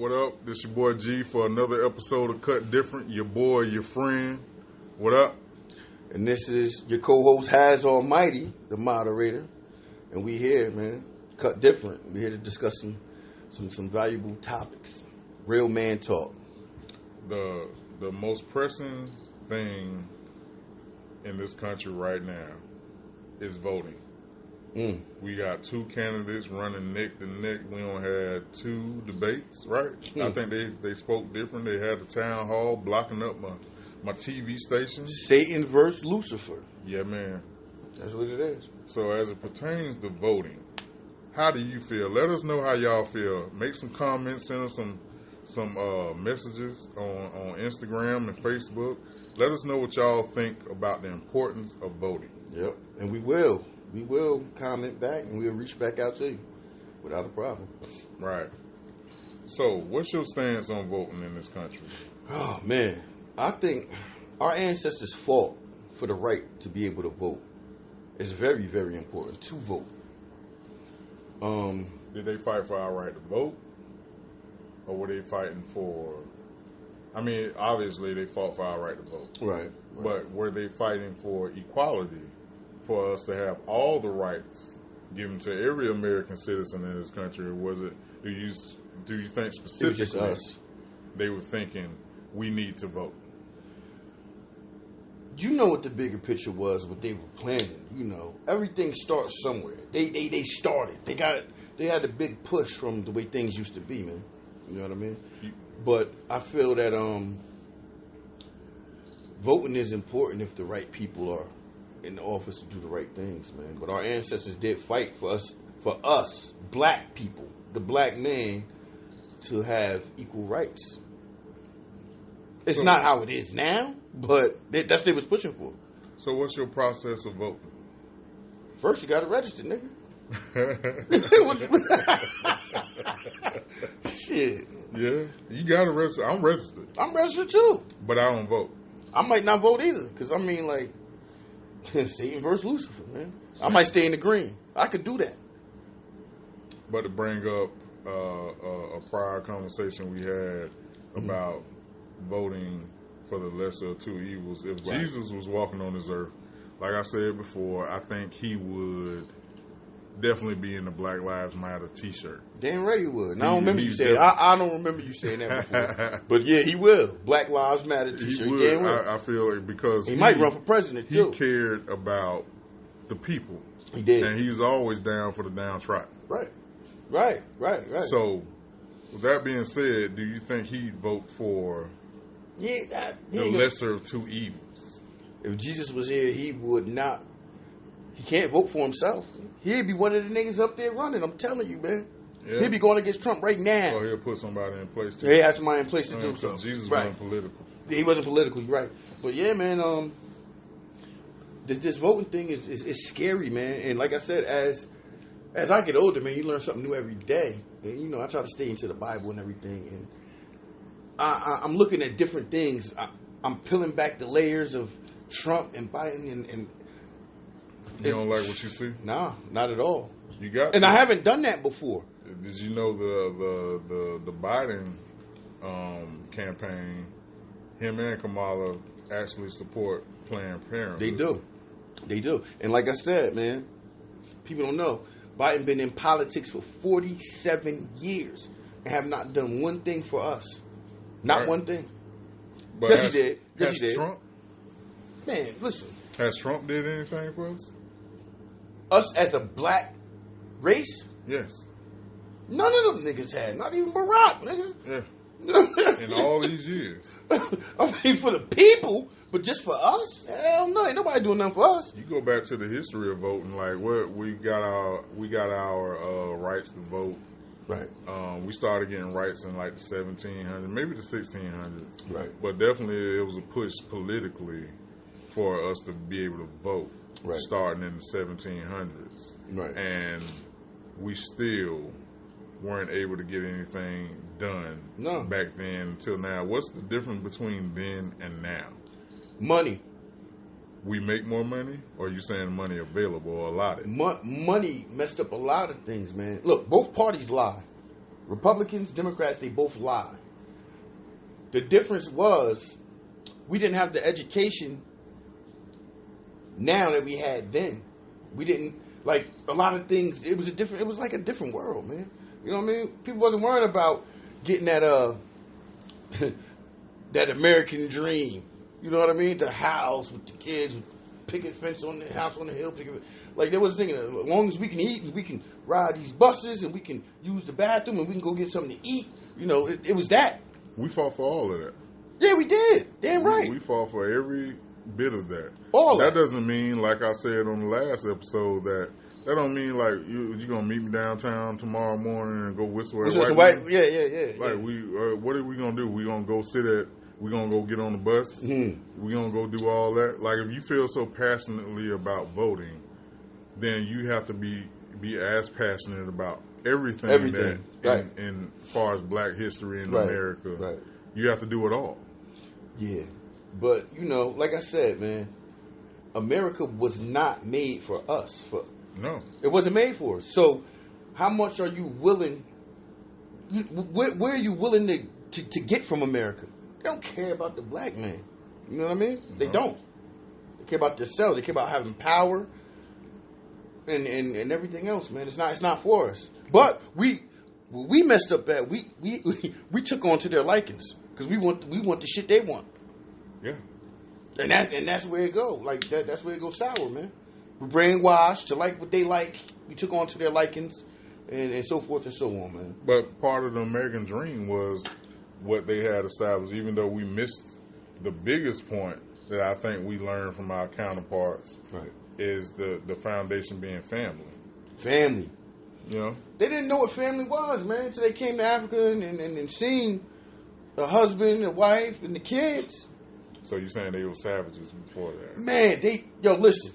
What up? This your boy G for another episode of Cut Different. Your boy, your friend. What up? And this is your co-host Has Almighty, the moderator. And we here, man. Cut Different. We're here to discuss some valuable topics. Real man talk. The most pressing thing in this country right now is voting. We got two candidates running neck to neck. We only had two debates, right? I think they spoke different. They had the town hall blocking up my TV station. Satan versus Lucifer. Yeah, man. That's what it is. So as it pertains to voting, how do you feel? Let us know how y'all feel. Make some comments. Send us some messages on Instagram and Facebook. Let us know what y'all think about the importance of voting. Yep. And we will. We will comment back and we'll reach back out to you without a problem. Right. So, what's your stance on voting in this country? Oh, man. I think our ancestors fought for the right to be able to vote. It's very, very important to vote. Did they fight for our right to vote? Or were they fighting for... I mean, obviously they fought for our right to vote. Right. But were they fighting for equality? For us to have all the rights given to every American citizen in this country, or was it? Do you think specifically it was just us? They were thinking we need to vote. You know what the bigger picture was? What they were planning. You know, everything starts somewhere. They started. They had a big push from the way things used to be, man. You know what I mean? But I feel that voting is important if the right people are in the office to do the right things, man. But our ancestors did fight for us, black people, the black man, to have equal rights. It's not how it is now, but that's what they was pushing for. So what's your process of voting? First, you got to register, nigga. Shit. Yeah, you got to register. I'm registered. I'm registered too. But I don't vote. I might not vote either, because I mean, like, Satan versus Lucifer, man. I might stay in the green. I could do that. But to bring up a prior conversation we had about voting for the lesser of two evils, if Jesus was walking on this earth, like I said before, I think he would definitely be in the Black Lives Matter T-shirt. Damn right he would. And I don't remember you saying. I don't remember you saying that before. But yeah, he will. Black Lives Matter T-shirt. He would. Damn right. I feel like because he might run for president too. He cared about the people. He did, and he's always down for the downtrodden. Right. So, with that being said, do you think he'd vote for the lesser of two evils? If Jesus was here, he would not. He can't vote for himself. He'd be one of the niggas up there running. I'm telling you, man. Yeah. He'd be going against Trump right now. So he'll put somebody in place to. He has somebody in place to do so. Jesus wasn't political. He wasn't political, you're right. But yeah, man, this voting thing is scary, man. And like I said, as I get older, man, you learn something new every day. And you know, I try to stay into the Bible and everything. And I'm looking at different things. I'm peeling back the layers of Trump and Biden and you don't like what you see? Nah, not at all. You got and I haven't done that before. Did you know the Biden campaign, him and Kamala actually support Planned Parenthood? They do. And like I said, man, people don't know, Biden been in politics for 47 years and have not done one thing for us. Not one thing. But yes, he did. Yes, he did. Trump? Man, listen. Has Trump did anything for us? Us as a black race? Yes. None of them niggas had. Not even Barack, nigga. Yeah. In all these years. I mean, for the people, but just for us? Hell no, ain't nobody doing nothing for us. You go back to the history of voting, like we got our rights to vote. Right. We started getting rights in like the 1700s, maybe the 1600s. Right. But definitely it was a push politically for us to be able to vote. Right. Starting in the 1700s. Right. And we still weren't able to get anything done back then until now. What's the difference between then and now? Money. We make more money? Or are you saying money available or allotted? Money messed up a lot of things, man. Look, both parties lie. Republicans, Democrats, they both lie. The difference was we didn't have the education now that we had then. We didn't, like, a lot of things, it was like a different world, man. You know what I mean? People wasn't worried about getting that that American dream. You know what I mean? The house with the kids, picket fence on the house on the hill. Like, they was thinking, as long as we can eat and we can ride these buses and we can use the bathroom and we can go get something to eat, you know, it was that. We fought for all of that. Yeah, we did. Damn right. We fought for every bit of that. All that of doesn't mean, like I said on the last episode, that don't mean like you're gonna meet me downtown tomorrow morning and go whistle at white. Yeah. Like we, what are we gonna do? We gonna go we gonna go get on the bus. Mm-hmm. We gonna go do all that. Like, if you feel so passionately about voting, then you have to be as passionate about everything. That right. in far as Black history in right. America. Right. You have to do it all. Yeah. But, you know, like I said, man, America was not made for us. No. It wasn't made for us. So, how much are you willing, where are you willing to get from America? They don't care about the black man. You know what I mean? No. They don't. They care about themselves. They care about having power and everything else, man. It's not for us. But we messed up bad. We took on to their likings because we want the shit they want. Yeah. And that's where it go. Like that's where it goes sour, man. We're brainwashed to like what they like. We took on to their likings and so forth and so on, man. But part of the American dream was what they had established, even though we missed the biggest point that I think we learned from our counterparts, right, is the foundation being family. Family. You know? They didn't know what family was, man, until they came to Africa and seen a husband, a wife, and the kids. So you're saying they were savages before that? Man, listen.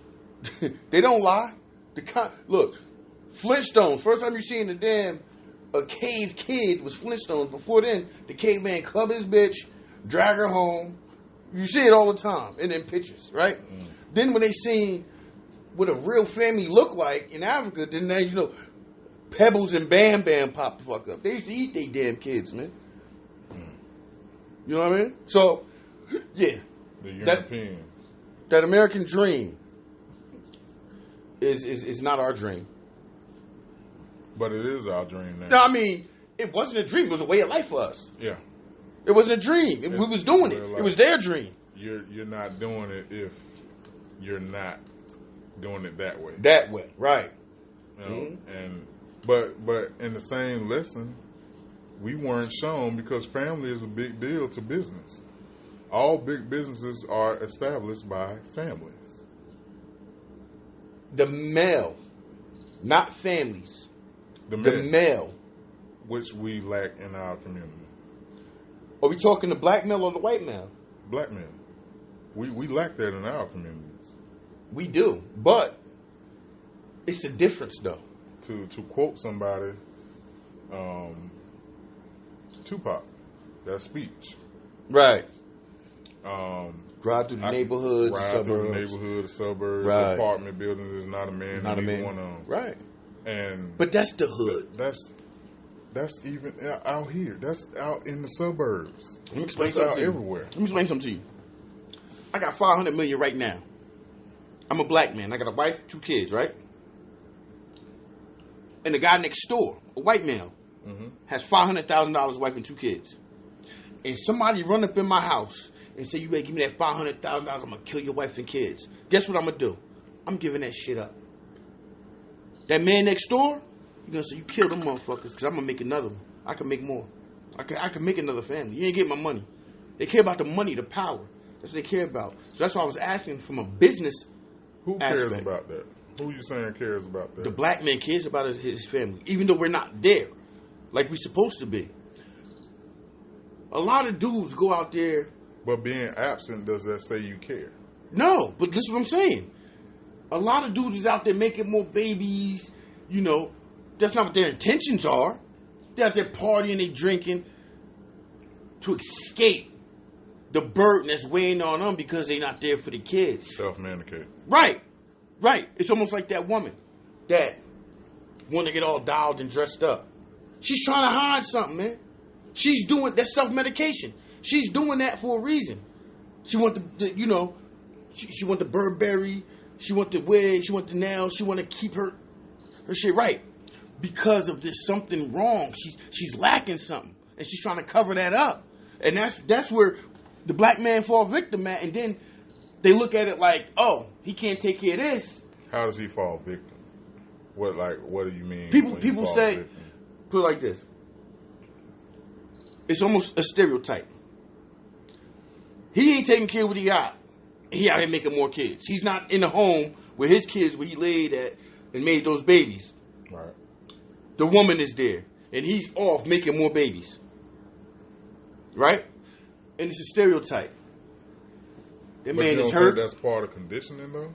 They don't lie. Look, Flintstones, first time you seen a cave kid was Flintstones. Before then, the caveman club his bitch, drag her home. You see it all the time in them pictures, right? Mm. Then when they seen what a real family looked like in Africa, then they, Pebbles and Bam Bam popped the fuck up. They used to eat they damn kids, man. Mm. You know what I mean? So, yeah. The Europeans. That American dream is not our dream. But it is our dream now. No, I mean, it wasn't a dream. It was a way of life for us. Yeah. It wasn't a dream. We was doing it. Life. It was their dream. You're not doing it if you're not doing it that way. That way, right. You know? Mm-hmm. But in the same lesson, we weren't shown, because family is a big deal to business. All big businesses are established by families. The male, not families. The male. Which we lack in our community. Are we talking the black male or the white male? Black male. We lack that in our communities. We do. But it's a difference, though. To quote somebody, Tupac, that speech. Right. Ride through the neighborhood, the suburbs. Right. The apartment building is not a man. Not a man. One of them. Right. And but that's the hood. That's even out here. That's out in the suburbs. Let me explain something to you. Everywhere. Let me explain something to you. I got $500 million right now. I'm a black man. I got a wife, 2 kids, right? And the guy next door, a white male, has $500,000 wife and 2 kids. And somebody run up in my house and say, "You better give me that $500,000. I'm gonna kill your wife and kids." Guess what I'm gonna do? I'm giving that shit up. That man next door, you're gonna say, "You kill them motherfuckers, because I'm gonna make another one. I can make more. I can make another family. You ain't getting my money." They care about the money, the power. That's what they care about. So that's why I was asking from a business Who cares about that? Who you saying cares about that? The black man cares about his family, even though we're not there like we're supposed to be. A lot of dudes go out there. But being absent, does that say you care? No, but this is what I'm saying. A lot of dudes is out there making more babies. That's not what their intentions are. They're out there partying, they drinking to escape the burden that's weighing on them because they're not there for the kids. Self-medicate. Right. It's almost like that woman that want to get all dialed and dressed up. She's trying to hide something, man. She's doing that self-medication. She's doing that for a reason. She want she want the Burberry. She want the wig. She want the nails. She want to keep her shit right because of there's something wrong. She's lacking something, and she's trying to cover that up. And that's where the black man fall victim at. And then they look at it like, oh, he can't take care of this. How does he fall victim? What do you mean? People say, victim? Put it like this. It's almost a stereotype. He ain't taking care of what he got. He out here making more kids. He's not in the home with his kids where he laid at and made those babies. Right. The woman is there, and he's off making more babies. Right? And it's a stereotype. That man is hurt. That's part of conditioning, though?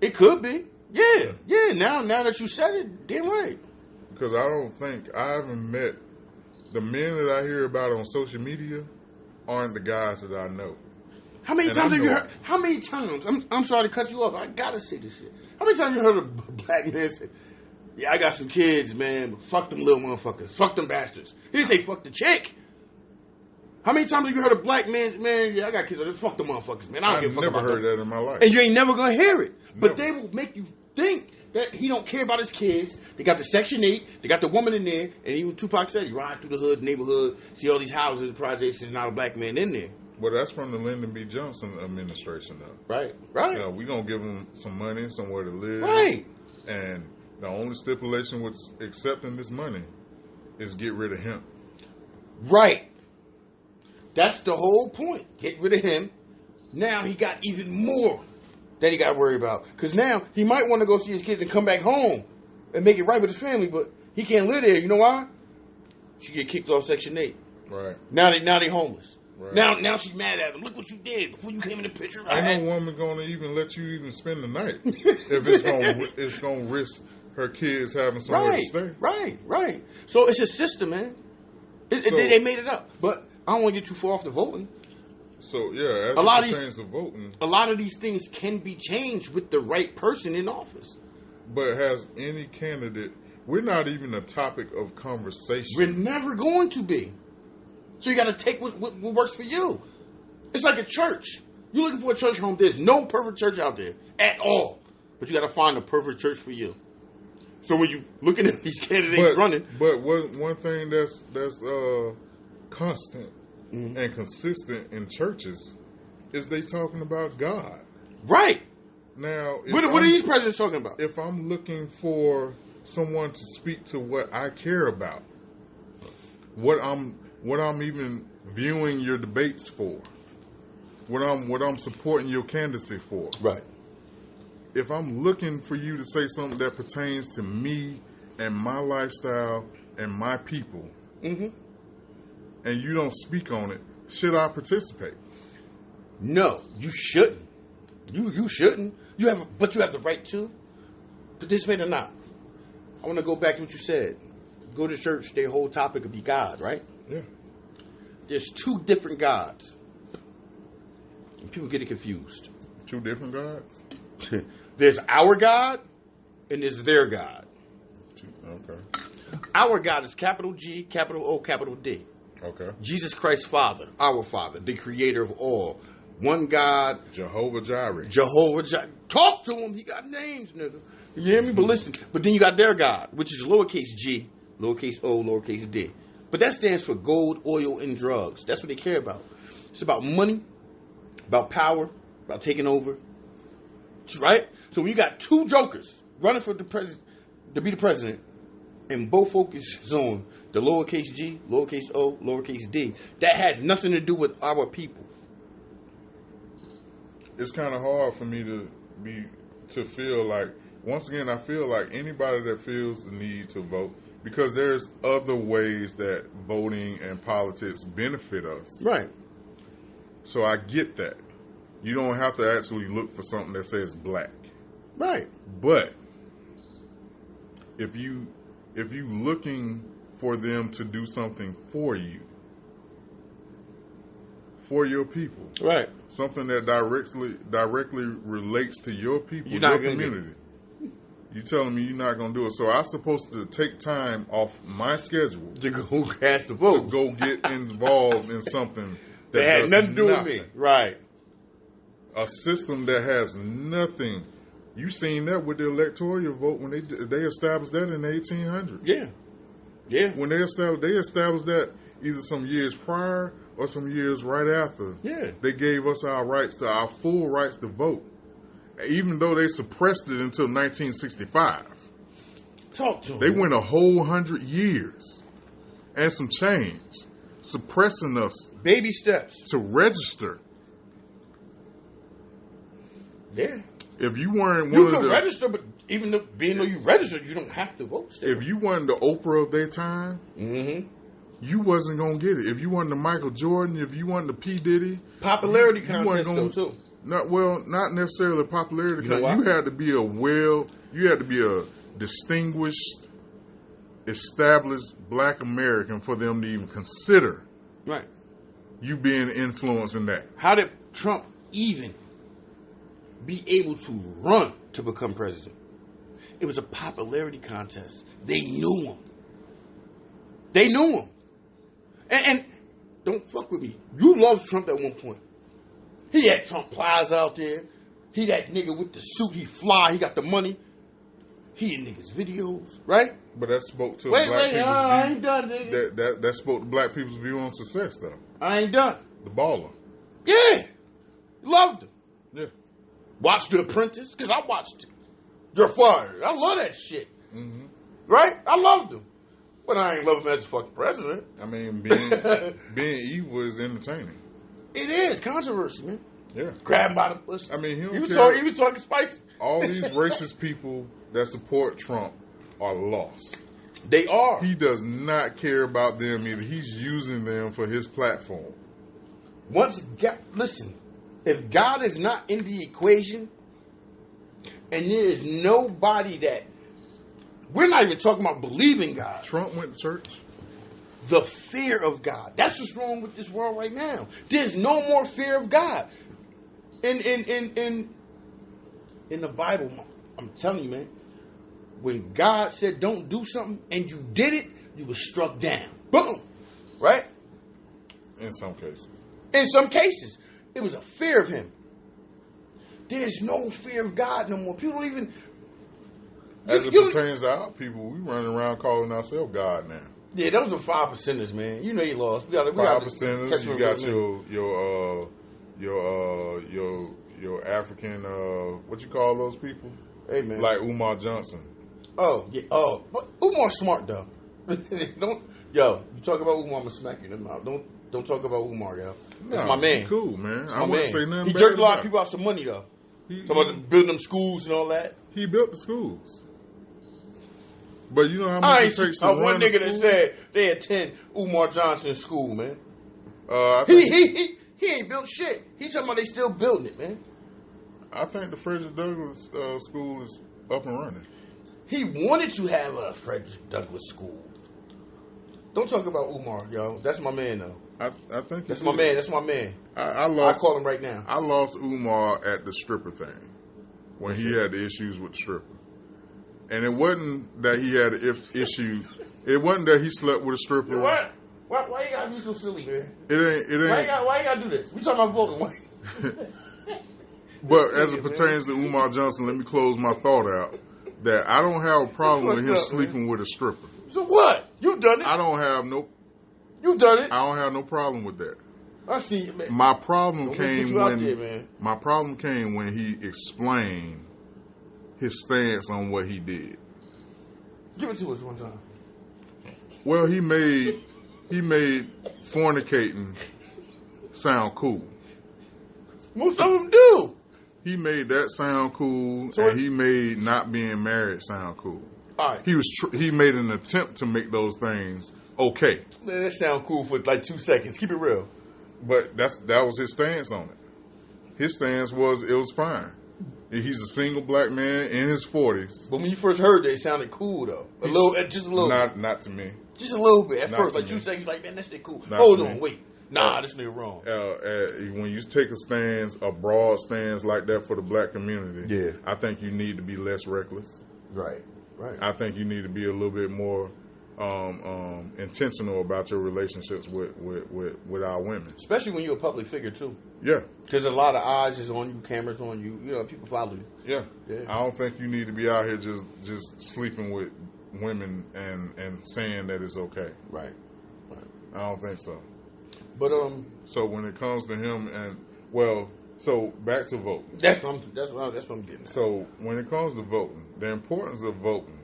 It could be. Yeah. Now that you said it, damn right. Because I haven't met the men that I hear about on social media aren't the guys that I know. How many times have you heard? How many times? I'm sorry to cut you off. I gotta say this shit. How many times have you heard a black man say, "Yeah, I got some kids, man. But fuck them little motherfuckers. Fuck them bastards." He didn't say fuck the chick. How many times have you heard a black man, yeah, I got kids. Fuck the motherfuckers, man. I don't give a fuck about them. I've never heard that in my life. And you ain't never gonna hear it. Never. But they will make you think that he don't care about his kids. They got the Section 8. They got the woman in there. And even Tupac said, you ride through the hood, neighborhood, see all these houses, projects, and there's not a black man in there. Well, that's from the Lyndon B. Johnson administration, though. Right. We're going to give them some money, somewhere to live. Right. And the only stipulation with accepting this money is get rid of him. Right. That's the whole point. Get rid of him. Now he got even more that he got to worry about. Because now he might want to go see his kids and come back home and make it right with his family, but he can't live there. You know why? She get kicked off Section 8. Right. Now they homeless. Right. Now she's mad at him. Look what you did before you came in the picture. Ain't no woman going to even let you even spend the night if it's going to risk her kids having somewhere to stay. Right. So it's a system, man. They made it up. But I don't want to get too far off the voting. So, yeah, as it pertains to voting. A lot of these things can be changed with the right person in office. But has any candidate... We're not even a topic of conversation. We're never going to be. So you got to take what works for you. It's like a church. You're looking for a church home. There's no perfect church out there at all. But you got to find a perfect church for you. So when you looking at these candidates running... But one thing that's constant and consistent in churches is they talking about God. Right. Now, what are these presidents talking about? If I'm looking for someone to speak to what I care about, what I'm even viewing your debates for, what I'm supporting your candidacy for. Right. If I'm looking for you to say something that pertains to me and my lifestyle and my people, and you don't speak on it, should I participate? No, you shouldn't. You shouldn't. But you have the right to participate or not. I want to go back to what you said. Go to church, their whole topic would be God, right? Yeah. There's two different gods. And people get it confused. Two different gods? There's our God and there's their God. Okay. Our God is capital G, capital O, capital D. Okay. Jesus Christ Father, our Father, the creator of all. One God. Jehovah Jireh. Talk to him. He got names, nigga. You hear me? But listen. But then you got their God, which is lowercase g, lowercase o, lowercase d. But that stands for gold, oil, and drugs. That's what they care about. It's about money, about power, about taking over. Right? So when you got two jokers running for the president to be the president, and both focus is on the lowercase g, lowercase o, lowercase d, that has nothing to do with our people. It's kind of hard for me to feel like, once again, I feel like anybody that feels the need to vote, because there's other ways that voting and politics benefit us. Right. So I get that. You don't have to actually look for something that says black. Right. But if you looking for them to do something for you, for your people, right, something that directly relates to your people, your community, You telling me you're not going to do it. So I'm supposed to take time off my schedule to go cast the vote. To go get involved in something that had nothing to do with me. Right. A system that has nothing. You seen that with the electoral vote when they established that in the 1800s. Yeah. Yeah. When they established that either some years prior or some years right after. Yeah. They gave us our full rights to vote. Even though they suppressed it until 1965. Talk to them. They went a whole 100 years and some change suppressing us. Baby steps. To register. Yeah. If you weren't you could register, but even though you registered, you don't have to vote still. If you weren't the Oprah of their time, you wasn't going to get it. If you weren't the Michael Jordan, if you weren't the P. Diddy. Popularity contest though, too. Not necessarily popularity. You had to be a distinguished, established Black American for them to even consider you being influenced in that. How did Trump even be able to run to become president? It was a popularity contest. They knew him. And don't fuck with me. You loved Trump at one point. He had Trump Plaza out there. He that nigga with the suit. He fly. He got the money. He in niggas' videos, right? But that spoke to black people's view. I ain't done, nigga. That spoke to black people's view on success, though. I ain't done. The baller. Yeah. Loved him. Yeah. Watched The Apprentice, because I watched it. You're fired. I love that shit. Mm-hmm. Right? I loved him. But I ain't love him as a fucking president. I mean, being evil is entertaining. It is. Controversy, man. Yeah. Grab him by the pussy. I mean, he was talking spicy. All these racist people that support Trump are lost. They are. He does not care about them either. He's using them for his platform. Listen, if God is not in the equation, and there is nobody that, we're not even talking about believing God. Trump went to church. The fear of God. That's what's wrong with this world right now. There's no more fear of God. In the Bible, I'm telling you, man, when God said don't do something and you did it, you were struck down. Boom. Right? In some cases. In some cases. It was a fear of him. There's no fear of God no more. People don't even... As it pertains to our people, we running around calling ourselves God now. Yeah, those are 5%ers, man. You know you lost. We got 5%ers. You got your African. What you call those people? Hey, man. Like Umar Johnson. Oh yeah. Oh, but Umar's smart though. You talk about Umar, I'm gonna smack you in the mouth. Don't talk about Umar, yo. That's my man. Cool, man. I wouldn't say nothing. He jerked a lot of people out some money though. Talking about building them schools and all that. He built the schools. But you know how much it takes to run one nigga that said they attend Umar Johnson's school, man. He ain't built shit. He talking about they still building it, man. I think the Frederick Douglass school is up and running. He wanted to have a Frederick Douglass school. Don't talk about Umar, yo. That's my man, though. I think that's my man. That's my man. I call him right now. I lost Umar at the stripper thing when he had the issues with the stripper. And it wasn't that he had an issue. It wasn't that he slept with a stripper. What? Why you gotta be so silly, man? It ain't. Why you gotta do this? We talking about voting. But as it pertains to Umar Johnson, let me close my thought out. That I don't have a problem with him sleeping with a stripper. So what? You done it? I don't have no. You done it? I don't have no problem with that. I see you, man. My problem came when he explained his stance on what he did. Give it to us one time. Well, he made fornicating sound cool. Most of them do. He made that sound cool, and he made not being married sound cool. All right. He made an attempt to make those things okay. Man, that sound cool for like 2 seconds. Keep it real. But that was his stance on it. His stance was it was fine. He's a single black man in his 40s. But when you first heard it sounded cool though. Just a little. Not to me. Just a little bit. At first, like 2 seconds, like, man, that shit cool. Hold on, wait. Nah, this nigga wrong. When you take a broad stance like that for the black community, I think you need to be less reckless. Right. I think you need to be a little bit more intentional about your relationships with our women, especially when you're a public figure too. Yeah, because a lot of eyes is on you, cameras on you. You know, people follow you. Yeah. I don't think you need to be out here just sleeping with women and saying that it's okay. Right. I don't think so. But so when it comes to him so back to voting. That's what I'm getting at. So when it comes to voting, the importance of voting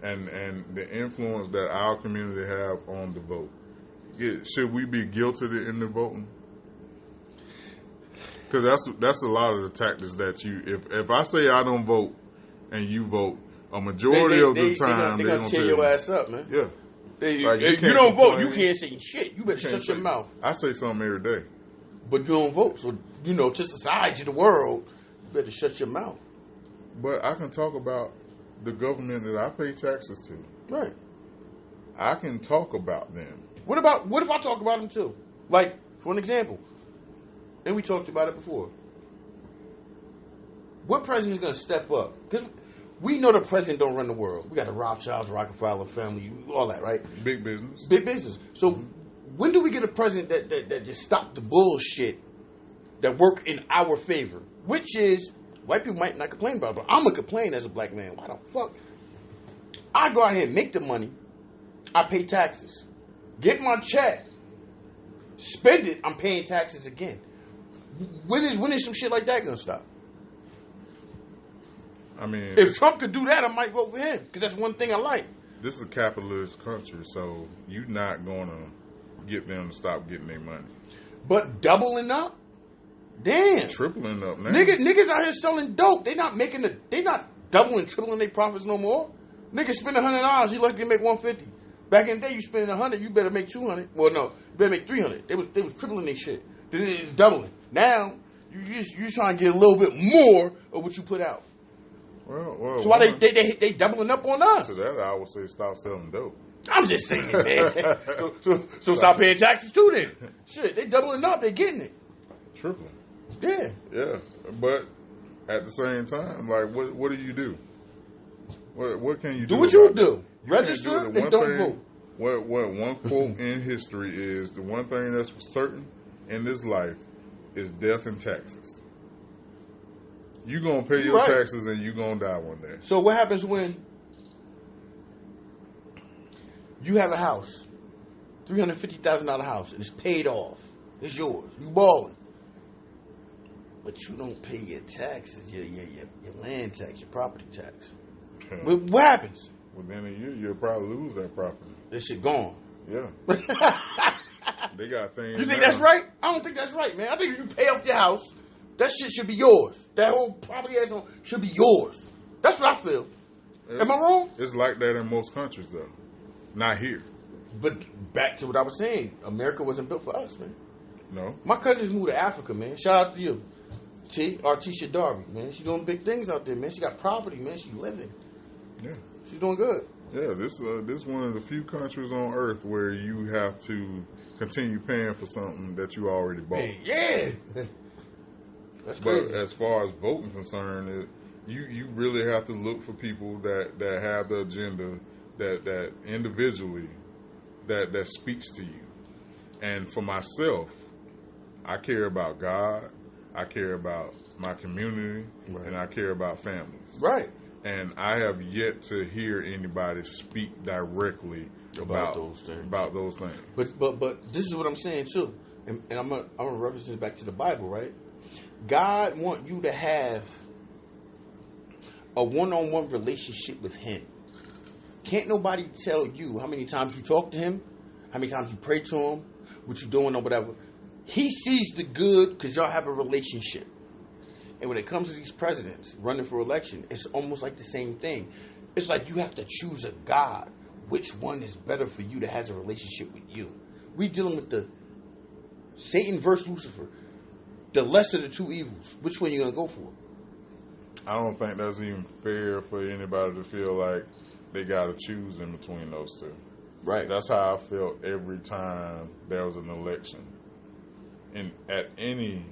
and the influence that our community have on the vote, should we be guilted in the voting? Because that's a lot of the tactics that if I say I don't vote and you vote, a majority of the time they're gonna tear your ass up, man. Yeah. If you don't vote, you can't say shit. You better shut your mouth. I say something every day. But you don't vote. So, to society, the world, you better shut your mouth. But I can talk about the government that I pay taxes to. Right. I can talk about them. What if I talk about them too? Like, for an example, and we talked about it before. What president is going to step up? Because we know the president don't run the world. We got the Rothschilds, Rockefeller family, all that, right? Big business. Big business. So when do we get a president that just stop the bullshit that work in our favor? Which is, white people might not complain about it, but I'm going to complain as a black man. Why the fuck? I go out here and make the money. I pay taxes. Get my check. Spend it. I'm paying taxes again. When is some shit like that going to stop? I mean, if Trump could do that, I might vote for him because that's one thing I like. This is a capitalist country, so you're not going to get them to stop getting their money. But doubling up? Damn. Tripling up, man. Niggas out here selling dope. They not doubling, tripling their profits no more. Niggas spend $100, you lucky to make $150. Back in the day, you spend $100, you better make $200. Well, no, you better make $300. They was tripling their shit. Then it's doubling. Now, you trying to get a little bit more of what you put out. Well, so why they doubling up on us? To that, I would say stop selling dope. I'm just saying, man. so stop paying taxes too then. Shit, they doubling up, they getting it. Tripling. Yeah. Yeah. But at the same time, like what do you do? What can you do? Do what you do. You Register and don't vote. What one quote in history is the one thing that's certain in this life is death and taxes. You're going to pay your taxes and you're going to die one day. So what happens when you have a house, $350,000 house, and it's paid off? It's yours. You balling. But you don't pay your taxes, your land tax, your property tax. What happens? Within a year, you'll probably lose that property. This shit gone. Yeah. They got things. You think that's right? I don't think that's right, man. I think if you pay off your house, that shit should be yours. That whole property should be yours. That's what I feel. Am I wrong? It's like that in most countries, though. Not here. But back to what I was saying. America wasn't built for us, man. No. My cousins moved to Africa, man. Shout out to you. Artisha Darby, man. She's doing big things out there, man. She got property, man. She's living. Yeah. She's doing good. Yeah, this one of the few countries on earth where you have to continue paying for something that you already bought. Hey, yeah. That's crazy. But as far as voting concerned, you really have to look for people that have the agenda that individually that speaks to you. And for myself, I care about God, I care about my community, and I care about families. Right. And I have yet to hear anybody speak directly about those things. But this is what I'm saying too, and I'm gonna reference this back to the Bible, right? God want you to have a one-on-one relationship with Him. Can't nobody tell you how many times you talk to Him, how many times you pray to Him, what you're doing or whatever. He sees the good because y'all have a relationship. And when it comes to these presidents running for election, it's almost like the same thing. It's like you have to choose a God. Which one is better for you that has a relationship with you? We're dealing with the Satan versus Lucifer. The lesser of the two evils. Which one are you going to go for? I don't think that's even fair for anybody to feel like they got to choose in between those two. Right. That's how I felt every time there was an election. And at any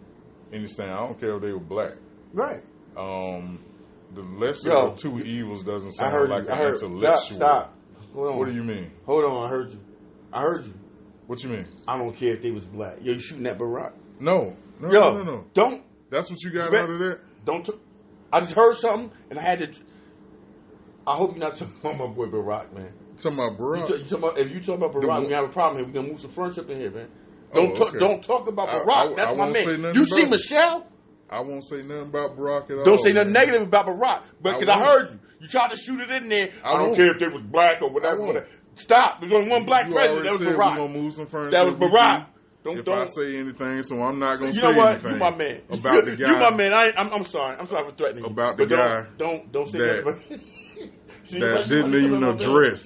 stand, I don't care if they were black. Right. the lesser of two evils doesn't sound like an intellectual. Stop. Hold on. What do you mean? Hold on. I heard you. What you mean? I don't care if they was black. Yo, you shooting at Barack? No. Don't. That's what you got out of that? I just heard something, and I had to. I hope you're not talking about my boy Barack, man. Talking about Barack? If you talking about Barack, we have a problem here. We're going to move some furniture up in here, man. Don't talk about Barack. That's my man. You see Michelle? I won't say nothing about Barack at all. Don't say nothing negative about Barack. Because I heard you. You tried to shoot it in there. I don't care if they was black or whatever. Stop. There's only one black president. That was Barack. We're going to move some furniture. That was Barack. I say anything, so I'm not going to say anything. You my man. About the guy. You my man. I'm sorry. I'm sorry for threatening you. About the guy. Don't say that. That didn't even address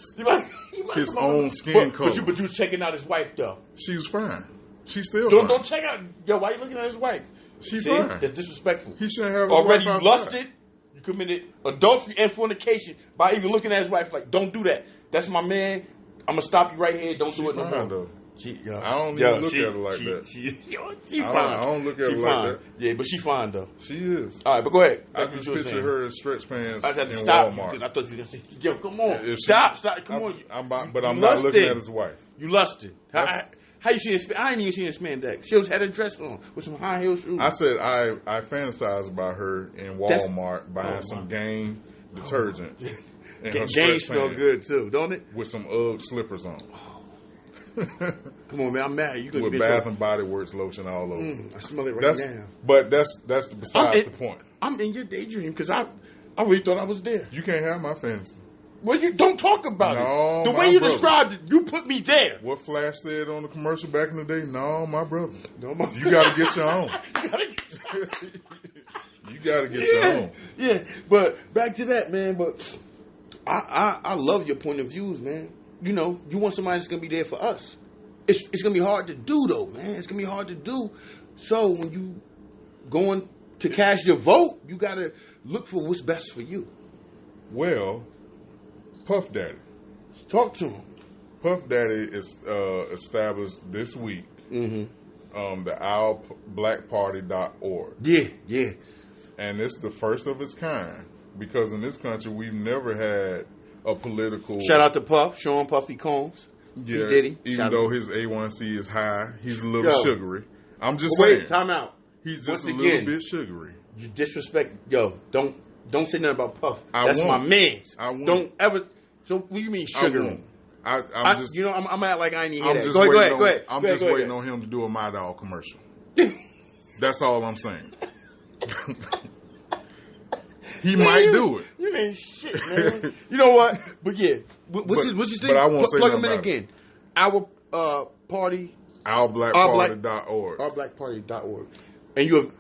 his own skin color. But you was checking out his wife, though. She was fine. She's still fine. Don't check out. Yo, why you looking at his wife? She's fine. That's disrespectful. He shouldn't have already lusted. You committed adultery and fornication by even looking at his wife. Like, don't do that. That's my man. I'm gonna stop you right here. Don't do it no more. Though. I don't even look at her like that. She fine. I don't look at her like that. Yeah, but she fine though. She is. All right, but go ahead. I just picture her in stretch pants. I had to in stop Walmart. because I thought you were gonna say, "Yo, come on, stop, come on." But I'm not looking at his wife. You lusted. How you see this? I ain't even seen this spandex. She had a dress on with some high heel shoes. I said I fantasize about her in Walmart buying some Gain detergent. Gain smell good too, don't it? With some UGG slippers on. Come on, man! I'm mad. You with Bath and Body Works lotion all over. I smell it right now. But that's besides the point. I'm in your daydream because I really thought I was there. You can't have my fantasy. Well, you don't talk about it. The way you described it, you put me there. What Flash said on the commercial back in the day? No, my brother. You got to get your own. You got to get your own. Yeah, but back to that, man. But I love your point of views, man. You know, you want somebody that's going to be there for us. It's going to be hard to do, though, man. It's going to be hard to do. So when you going to cast your vote, you got to look for what's best for you. Well, Puff Daddy. Talk to him. Puff Daddy is established this week the owlblackparty.org. Yeah. And it's the first of its kind because in this country we've never had a political... Shout out to Puff, showing Puffy Combs. Yeah, Diddy. Even though his A1C is high, he's a little sugary. I'm just saying. Wait, time out. He's just a little bit sugary. You disrespect... Yo, don't say nothing about Puff. That's my man. I won't. Don't ever... So what do you mean sugary? I'm just... You know, I'm at like I ain't even hear that. Go ahead. I'm just waiting on him to do a My Dog commercial. That's all I'm saying. He might do it. You ain't shit, man. You know what? But yeah. What's his thing? But I won't say plug him in about again. Our party. Owlblackparty.org. Owlblackparty.org. And you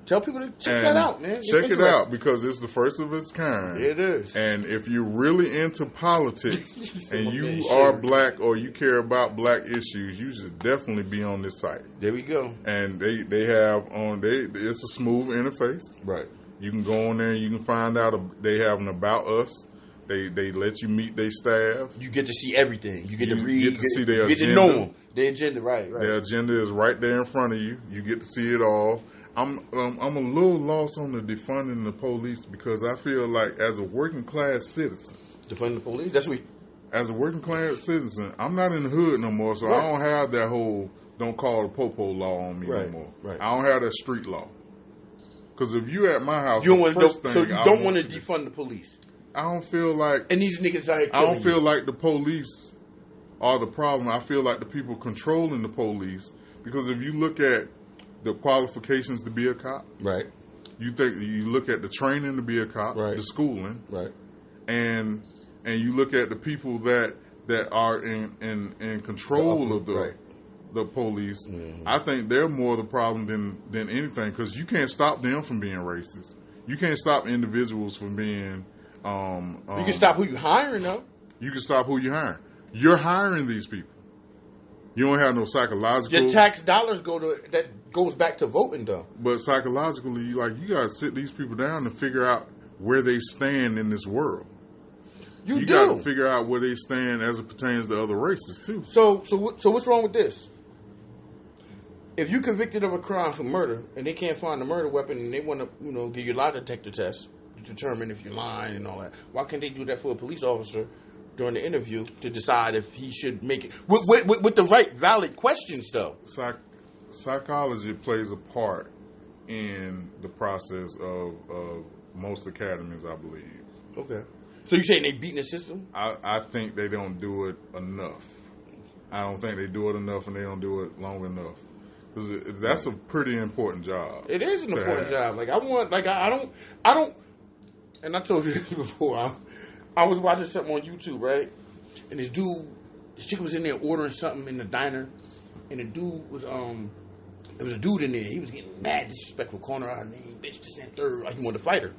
tell people to check that out, man. Check it out because it's the first of its kind. It is. And if you're really into politics and you are black or you care about black issues, you should definitely be on this site. There we go. And they have it's a smooth interface. Right. You can go on there and you can find out they have an About Us. They let you meet their staff. You get to see everything. You get to read. You get to see their agenda. You get to know them. Their agenda, right. Their agenda is right there in front of you. You get to see it all. I'm a little lost on the defunding the police because I feel like as a working class citizen. Defunding the police? That's what as a working class citizen, I'm not in the hood no more, so I don't have that whole don't call the popo law on me no more. Right. I don't have that street law. Because if you at my house, you don't want to defund the police. I don't feel like... And these niggas out here I don't feel like the police are the problem. I feel like the people controlling the police. Because if you look at the qualifications to be a cop... Right. You look at the training to be a cop, the schooling. Right. And you look at the people that are in control of the police. Mm-hmm. I think they're more the problem than anything because you can't stop them from being racist. You can't stop individuals from being... you can stop who you hiring, though. You can stop who you hiring. You're hiring these people. You don't have no psychological... Your tax dollars that goes back to voting, though. But psychologically, you got to sit these people down and figure out where they stand in this world. You got to figure out where they stand as it pertains to other races, too. So what's wrong with this? If you're convicted of a crime for murder and they can't find a murder weapon and they want to, give you a lie detector test, determine if you're lying and all that. Why can't they do that for a police officer during the interview to decide if he should make it with the right valid questions though? Psychology plays a part in the process of most academies, I believe. Okay. So you saying they beating the system? I think they don't do it enough. I don't think they do it enough, and they don't do it long enough. Because that's a pretty important job. It is an important job. Like I don't. And I told you this before. I was watching something on YouTube, right? And this chick was in there ordering something in the diner, and the dude was there was a dude in there. He was getting mad, disrespectful, calling her out her name, bitch, this and third, like he wanted to fight her.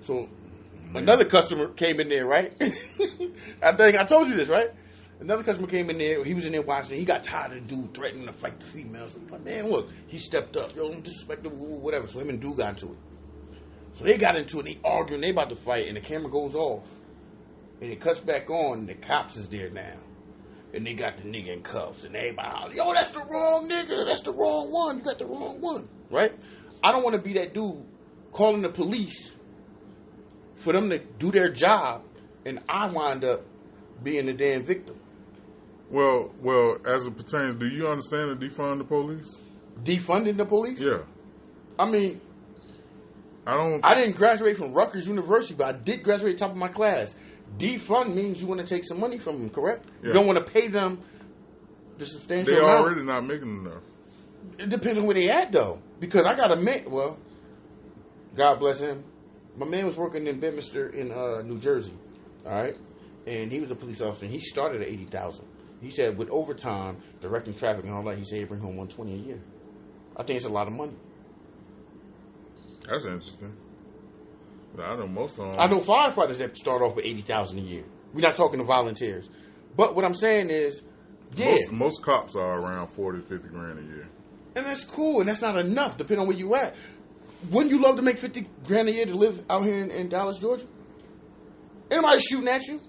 So another customer came in there, right? I think I told you this, right? Another customer came in there. He was in there watching. He got tired of the dude threatening to fight the females. Like, man, look, he stepped up. Yo, don't disrespect the whatever. So him and dude got into it. So they got into it. And they arguing. They about to fight. And the camera goes off. And it cuts back on. And the cops is there now. And they got the nigga in cuffs. And everybody, yo, that's the wrong nigga. That's the wrong one. You got the wrong one. Right? I don't want to be that dude calling the police for them to do their job. And I wind up being the damn victim. Well, as it pertains, do you understand the defund the police? Defunding the police? Yeah. I mean, I didn't graduate from Rutgers University, but I did graduate top of my class. Defund means you want to take some money from them, correct? Yeah. You don't want to pay them the substantial amount. They're already not making enough. It depends on where they at, though. Because I got a man, well, God bless him. My man was working in Bedminster in New Jersey, all right? And he was a police officer, and he started at $80,000. He said with overtime, directing traffic and all that, he said he'd bring home $120 a year. I think it's a lot of money. That's interesting. I know most of them. I know firefighters that start off with $80,000 a year. We're not talking to volunteers. But what I'm saying is, yeah. Most cops are around $40,000 to $50,000 a year. And that's cool, and that's not enough, depending on where you at. Wouldn't you love to make $50,000 a year to live out here in Dallas, Georgia? Anybody shooting at you?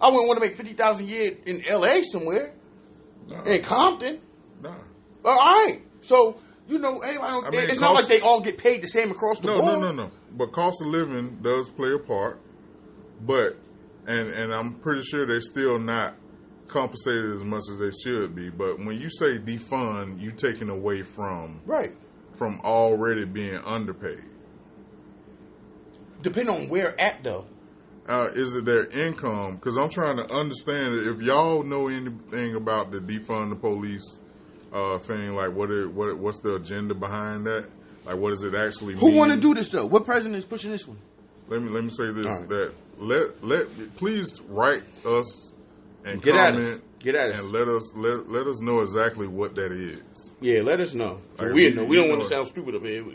I wouldn't want to make $50,000 a year in L.A. somewhere. In Compton. No. All right. So, you know, it's not like they all get paid the same across the board. No. But cost of living does play a part. But, and I'm pretty sure they're still not compensated as much as they should be. But when you say defund, you're taking away from already being underpaid. Depending on where at, though. Is it their income? Because I'm trying to understand if y'all know anything about the defund the police thing. Like, what's the agenda behind that? Like, what does it actually mean? Who want to do this though? What president is pushing this one? Let me say this: right. That please write us and get comment. Get at us and let us know exactly what that is. Yeah, let us know. So we know. We don't want to sound stupid up here.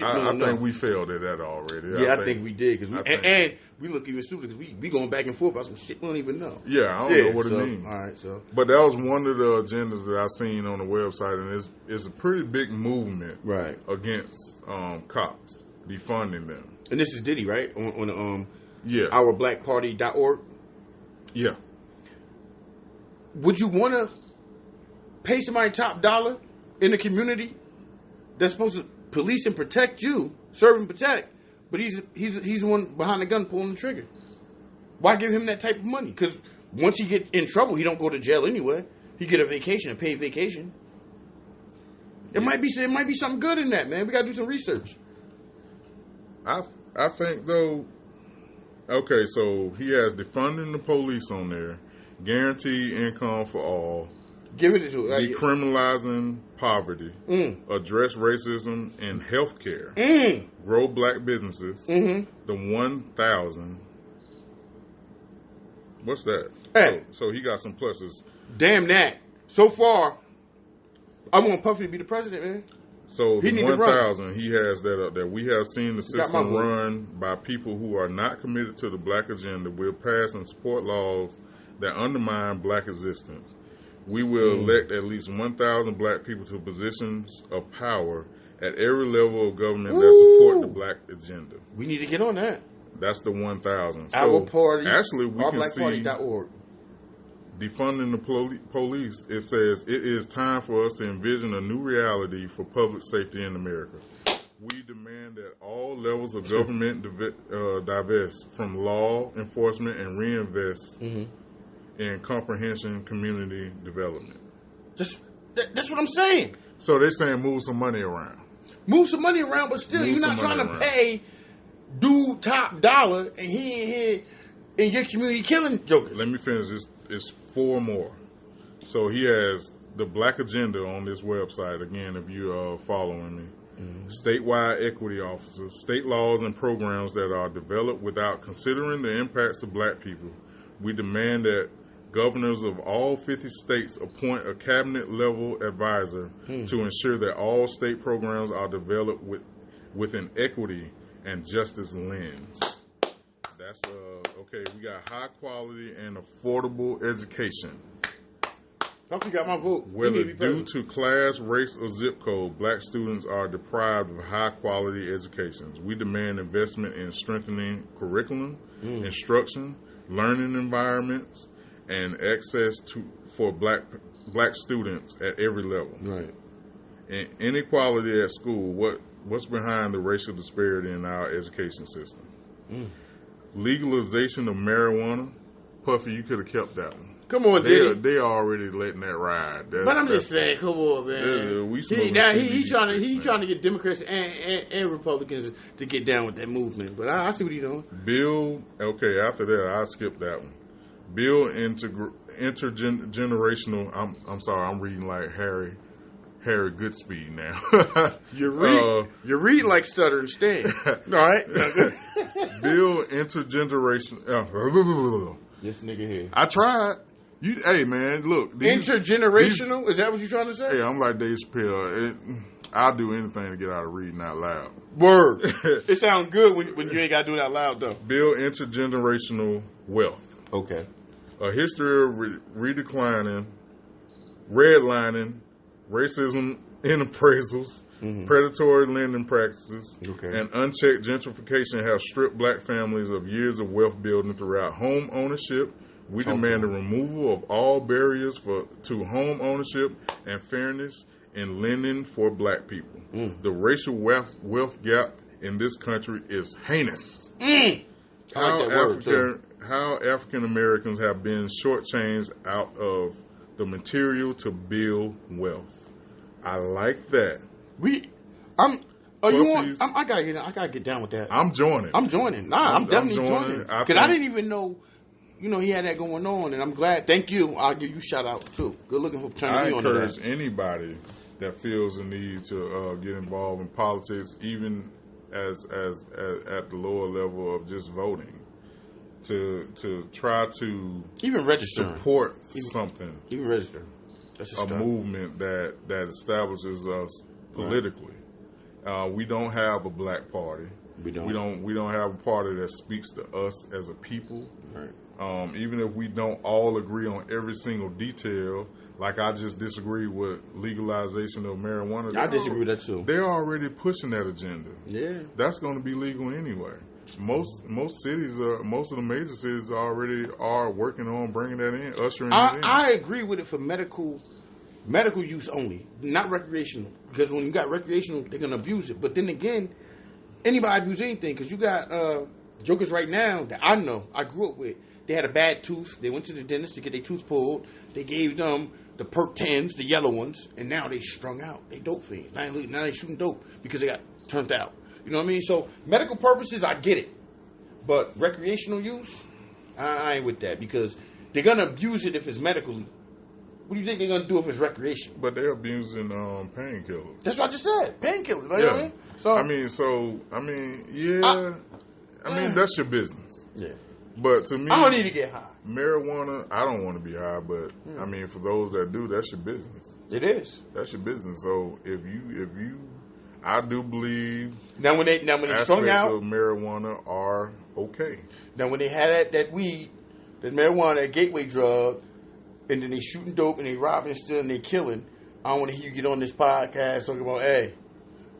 I think we failed at that already. Yeah, I think we did and we look even stupid because we going back and forth about some shit we don't even know. Yeah, I don't know what it means. All right, so but that was one of the agendas that I seen on the website, and it's a pretty big movement against cops, defunding them. And this is Diddy, right? On ourblackparty.org. Yeah. Would you want to pay somebody top dollar in the community that's supposed to police and protect you, serve and protect, but he's the one behind the gun pulling the trigger? Why give him that type of money? Because once he get in trouble, he don't go to jail anyway. He get a vacation, a paid vacation. It might be something good in that, man. We got to do some research. I think though. Okay, so he has defunding the police on there. Guaranteed income for all. Give it to decriminalizing poverty. Address racism in healthcare. Grow black businesses. The 1,000. What's that? Hey. So he got some pluses. Damn that. So far, I want Puffy to be the president, man. So the 1,000, he has that up there. We have seen the system run by people who are not committed to the black agenda. We'll pass and support laws that undermine black existence. We will elect at least 1,000 black people to positions of power at every level of government that support the black agenda. We need to get on that. That's the 1,000. So Our party, actually, we can see ourblackparty.org. Defunding the police. It says it is time for us to envision a new reality for public safety in America. We demand that all levels of government divest from law enforcement and reinvest in comprehension community development. That's what I'm saying. So they're saying move some money around. Move some money around, but still, you're not trying to pay dude top dollar, and he ain't here in your community killing jokers. Let me finish this. It's 4 more. So he has the Black Agenda on this website. Again, if you're following me. Statewide equity officers, state laws and programs that are developed without considering the impacts of black people. We demand that governors of all 50 states appoint a cabinet-level advisor to ensure that all state programs are developed with an equity and justice lens. That's okay. We got high quality and affordable education. Don't forget my vote. Whether due to class, race, or zip code, black students are deprived of high-quality educations. We demand investment in strengthening curriculum, instruction, learning environments, and access for black students at every level. Right. And inequality at school. What's behind the racial disparity in our education system? Legalization of marijuana. Puffy, you could have kept that one. Come on, Diddy. They already letting that ride. But I'm just saying, come on, man. He's trying to get Democrats and Republicans to get down with that movement. But I see what he's doing. Bill, okay, after that, I'll skip that one. Bill intergenerational. I'm sorry, I'm reading like Harry Goodspeed now. You're reading like Stuttering Stan. All right. Bill intergenerational. This nigga here. I tried. Hey man, look. Intergenerational? Is that what you're trying to say? Hey, I'm like Dave Chappelle. I'll do anything to get out of reading out loud. Word. It sounds good when you ain't got to do it out loud, though. Build intergenerational wealth. Okay. A history of redlining, racism in appraisals, predatory lending practices, and unchecked gentrification have stripped black families of years of wealth building throughout home ownership. We demand the removal of all barriers to home ownership and fairness in lending for black people. The racial wealth gap in this country is heinous. How African Americans have been shortchanged out of the material to build wealth. I like that. I gotta get down with that. I'm joining. I'm definitely joining. Because I didn't even know. He had that going on, and I'm glad. Thank you. I'll give you a shout out too. Good looking for turning me on to that. I encourage anybody that feels the need to get involved in politics, even as at the lower level of just voting, to try to even register, support something, even register. That's a movement that establishes us politically. We don't have a black party. We don't have a party that speaks to us as a people. Right. Even if we don't all agree on every single detail, like I just disagree with legalization of marijuana. I disagree with that too. They're already pushing that agenda. Yeah, that's going to be legal anyway. Most cities, most of the major cities already are working on bringing that in, ushering it in. I agree with it for medical use only, not recreational. Because when you got recreational, they're gonna abuse it. But then again, anybody abuse anything. Because you got jokers right now that I know, I grew up with. They had a bad tooth. They went to the dentist to get their tooth pulled. They gave them the perk 10s, the yellow ones, and now they strung out. They dope fiends. Now they shooting dope because they got turned out. You know what I mean? So medical purposes, I get it. But recreational use, I ain't with that because they're going to abuse it if it's medical. What do you think they're going to do if it's recreational? But they're abusing painkillers. That's what I just said. Painkillers. Right? Yeah. That's your business. Yeah. But to me, I don't need to get high. Marijuana, I don't want to be high, but for those that do, that's your business. It is. That's your business. So if you, I do believe now when they strung out of marijuana are okay. Now when they had that weed, that marijuana, that gateway drug, and then they shooting dope and they robbing and stealing and they killing. I don't want to hear you get on this podcast talking about, hey,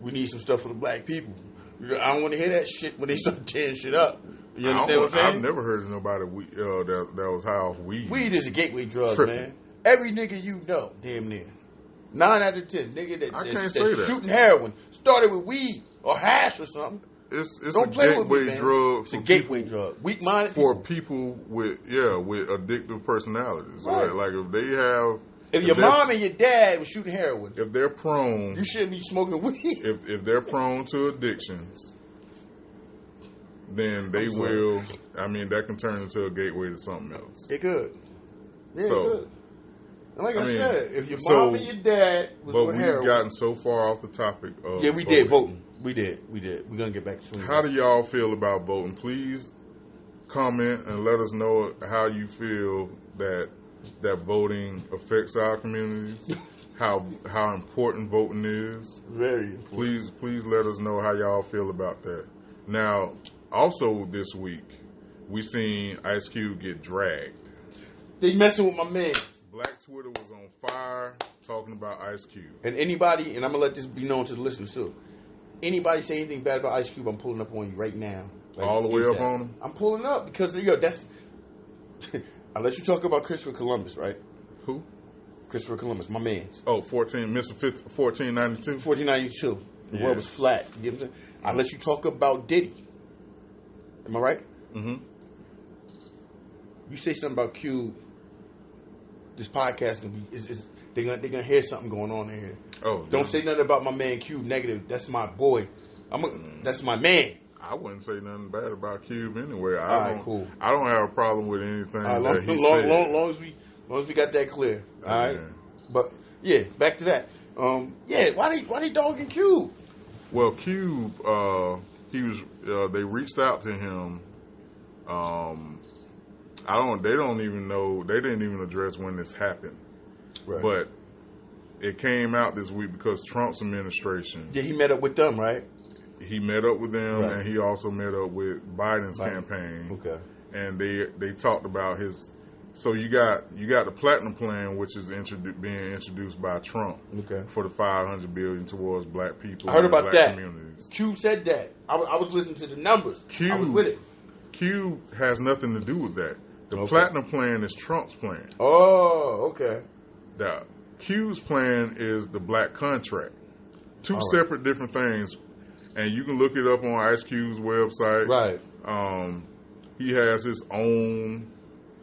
we need some stuff for the black people. I don't want to hear that shit when they start tearing shit up. You understand what I'm saying? I've never heard of nobody that was high off weed. Weed is a gateway drug, man. Every nigga you know, damn near. 9 out of 10. Nigga I can't that's say that. shooting heroin started with weed or hash or something. It's Don't a play with me, gateway man. drug. It's a gateway drug. Weak-minded for people. with addictive personalities. Right. Like if they have, If your mom and your dad was shooting heroin, if they're prone, you shouldn't be smoking weed. if they're prone to addictions, then they will. I mean, that can turn into a gateway to something else. It could. Yeah, So, it could. And like I said, if your so- mom and your dad was But with we've heroin, gotten so far off the topic of yeah, we did voting. We did. We're gonna get back to it. How do y'all feel about voting? Please comment and let us know how you feel that voting affects our communities. How important voting is. Very important. Please let us know how y'all feel about that. Now, also this week, we seen Ice Cube get dragged. They messing with my man. Black Twitter was on fire talking about Ice Cube. And anybody, and I'm gonna let this be known to the listeners too. Anybody say anything bad about Ice Cube, I'm pulling up on you right now. Like, All the way up ASAP. on him? I'm pulling up because that's. I'll let you talk about Christopher Columbus, right? Who? Christopher Columbus, my man's. Oh, 1492? 1492. The Yeah. world was flat. You get what I'm saying? I'll let you talk about Diddy. Am I right? Mm-hmm. You say something about Cube, this podcast gonna be they're gonna hear something going on in here. Oh, Don't say nothing about my man Cube negative. That's my boy. That's my man. I wouldn't say nothing bad about Cube anyway. Cool. I don't have a problem with anything Long that he said. long as we got that clear. All right. But yeah, back to that. Why they dogging Cube? Well, Cube, he was. They reached out to him. They don't even know. They didn't even address when this happened. Right. But it came out this week because Trump's administration. Yeah, he met up with them, right? He met up with them, Right. and he also met up with Biden's campaign. Okay. And they talked about his. So you got the platinum plan, which is being introduced by Trump. Okay. For the $500 billion towards black people. I heard and about black that. Communities. Cube said that. I was listening to the numbers. I was with it. Cube has nothing to do with that. The Okay. platinum plan is Trump's plan. Oh, okay. The Cube's plan is the black contract. Two All right. separate different things. And you can look it up on Ice Cube's website. Right. He has his own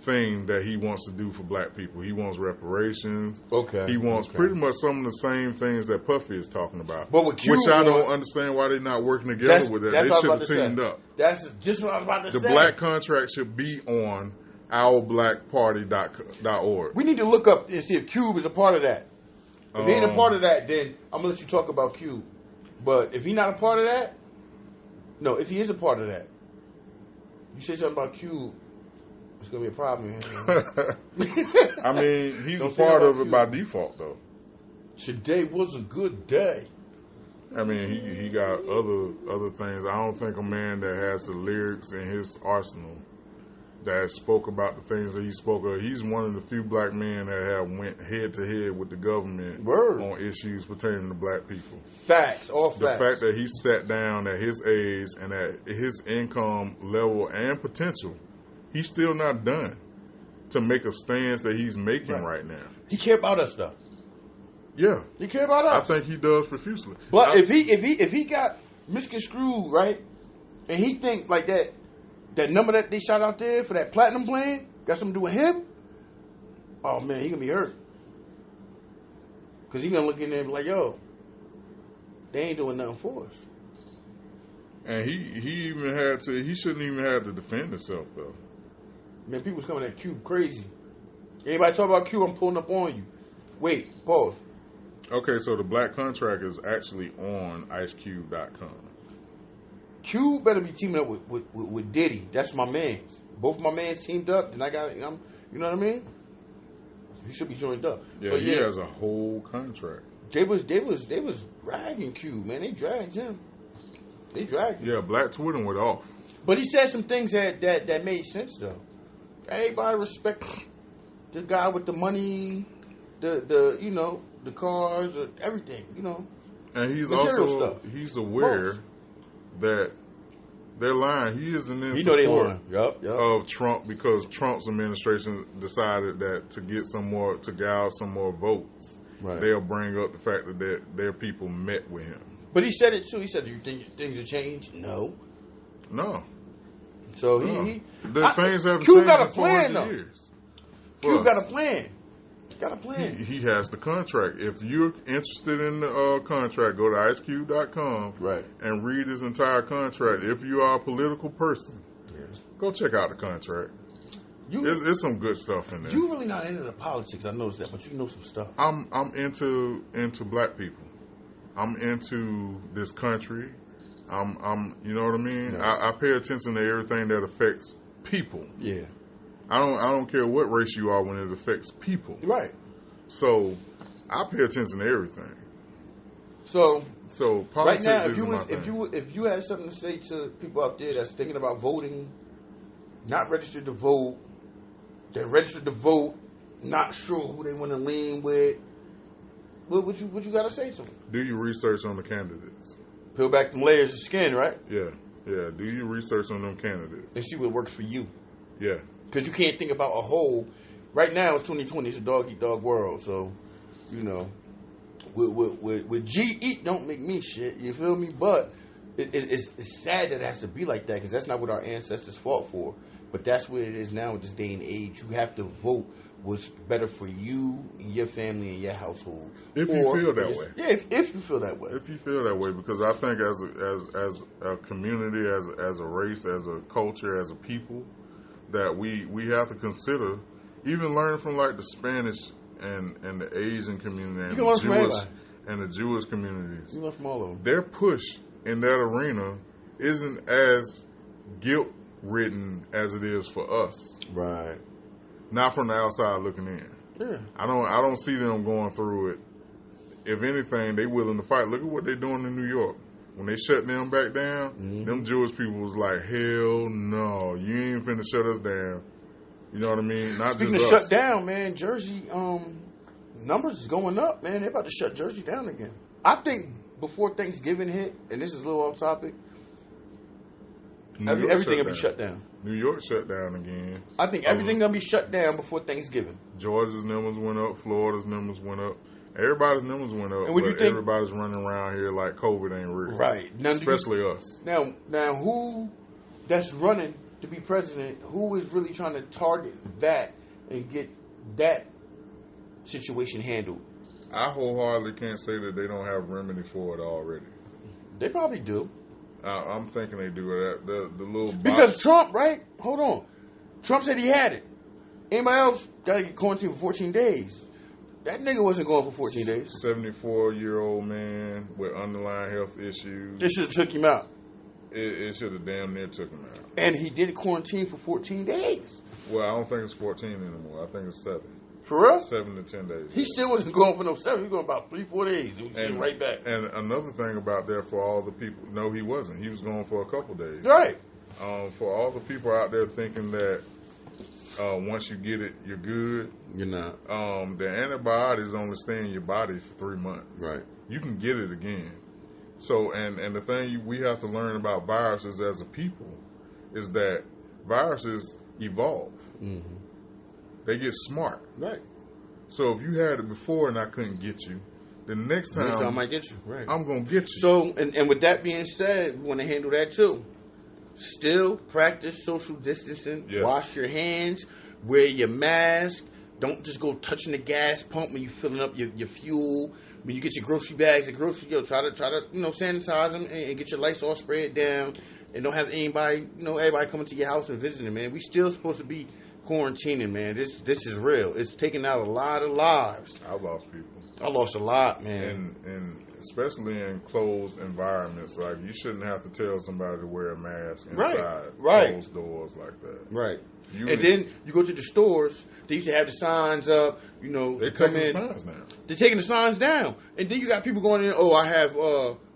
thing that he wants to do for black people. He wants reparations. Okay. He wants pretty much some of the same things that Puffy is talking about. But with Cube, which I don't understand why they're not working together with that. They should have teamed up. That's just what I was about to say. The black contract should be on ourblackparty.org. We need to look up and see if Cube is a part of that. If he ain't a part of that, then I'm going to let you talk about Cube. But if he's not a part of that, no, if he is a part of that, you say something about Cube, it's going to be a problem here. I mean, he's Don't a say part about of it Cube. by default, though. Today was a good day. I mean, he got other things. I don't think a man that has the lyrics in his arsenal that spoke about the things that he spoke of. He's one of the few black men that have went head to head with the government on issues pertaining to black people. Facts, all The facts. fact that he sat down at his age and at his income level and potential, he's still not done to make a stance that he's making right now. He care about us, though. Yeah, He care about us. I think he does profusely. But if he got misconstrued, right, and he think like that number that they shot out there for that platinum plan got something to do with him, oh man, he gonna be hurt. Cause he gonna look in there and be like, yo, they ain't doing nothing for us. And he shouldn't even have to defend himself though. Man, people's coming at Cube crazy. Anybody talk about Cube, I'm pulling up on you. Wait, pause. Okay, so the black contract is actually on IceCube.com. Cube better be teaming up with Diddy. That's my man's. Both my mans teamed up, then I got, you know what I mean? He should be joined up. Yeah, but he has a whole contract. They was dragging Cube, man. They dragged him. They dragged him. Yeah, Black Twitter went off. But he said some things that made sense though. Everybody respect the guy with the money, the cars, everything, And he's material also stuff. he's aware that they're lying. He isn't in know they support lying. Yup. of Trump because Trump's administration decided that to gouge some more votes, they'll bring up the fact that their people met with him. But he said it too. He said, "Do you think things have changed?" No. So things have Q changed got a in plan 400 though. years. Q got a plan. Got a plan. He has the contract. If you're interested in the contract, go to icecube.com and read his entire contract. If you are a political person, go check out the contract. It's some good stuff in there. You really not into the politics, I noticed that, but you know some stuff. I'm into black people. I'm into this country. I'm you know what I mean? Yeah. I pay attention to everything that affects people. Yeah. I don't care what race you are when it affects people. Right. So I pay attention to everything. So politics right now, if you had something to say to people out there that's thinking about voting, not registered to vote, they're registered to vote, not sure who they want to lean with, what you got to say to them? Do your research on the candidates. Peel back them layers of skin, right? Yeah. Do your research on them candidates and see what works for you. Yeah. Because you can't think about a whole. Right now, it's 2020. It's a dog-eat-dog world. So, you know, with G eat don't make me shit. You feel me? But it's sad that it has to be like that because that's not what our ancestors fought for. But that's what it is now in this day and age. You have to vote what's better for you and your family and your household. If you feel that way. Yeah, if you feel that way. If you feel that way, because I think as a community, as a race, as a culture, as a people, that we have to consider, even learning from like the Spanish and the Asian community and the Jewish communities. You learn from all of them. Their push in that arena isn't as guilt-ridden as it is for us. Right. Not from the outside looking in. Yeah. I don't see them going through it. If anything, they willing to fight. Look at what they're doing in New York. When they shut them back down, them Jewish people was like, hell no, you ain't finna shut us down. You know what I mean? Not Speaking just of us. shut down, man, Jersey numbers is going up, man. They're about to shut Jersey down again. I think before Thanksgiving hit, and this is a little off topic, everything gonna be shut down. New York shut down again. I think everything gonna be shut down before Thanksgiving. Georgia's numbers went up. Florida's numbers went up. Everybody's numbers went up, but everybody's running around here like COVID ain't real. Right. Now, especially us. Now, who that's running to be president, who is really trying to target that and get that situation handled? I wholeheartedly can't say that they don't have remedy for it already. They probably do. I'm thinking they do that. The little because Trump, right? Hold on. Trump said he had it. Anybody else got to get quarantined for 14 days. That nigga wasn't going for 14 days. 74-year-old man with underlying health issues. It should have took him out. It should have damn near took him out. And he did quarantine for 14 days. Well, I don't think it's 14 anymore. I think it's 7. For real? 7 to 10 days. He still wasn't going for no 7. He was going about 3-4 days. He was getting right back. And another thing about that for all the people, no, he wasn't. He was going for a couple days. Right. For all the people out there thinking that once you get it, you're good. You're not. The antibiotics only stay in your body for 3 months. Right. You can get it again. So, and the thing we have to learn about viruses as a people is that viruses evolve. Mm-hmm. They get smart. Right. So if you had it before and I couldn't get you, the next time I might get you. Right. I'm going to get you. So, and with that being said, we want to handle that too. Still practice social distancing. Yes. Wash your hands. Wear your mask. Don't just go touching the gas pump when you're filling up your fuel. When you get your grocery bags at grocery, try to sanitize them and get your Lysol sprayed down. And don't have anybody, everybody coming to your house and visiting, man. We still supposed to be quarantining, man. This is real. It's taking out a lot of lives. I've lost people. I lost a lot, man. And especially in closed environments, like you shouldn't have to tell somebody to wear a mask inside closed doors like that. Right. Then you go to the stores, they used to have the signs up, They're taking the signs down. They're taking the signs down. And then you got people going in, I have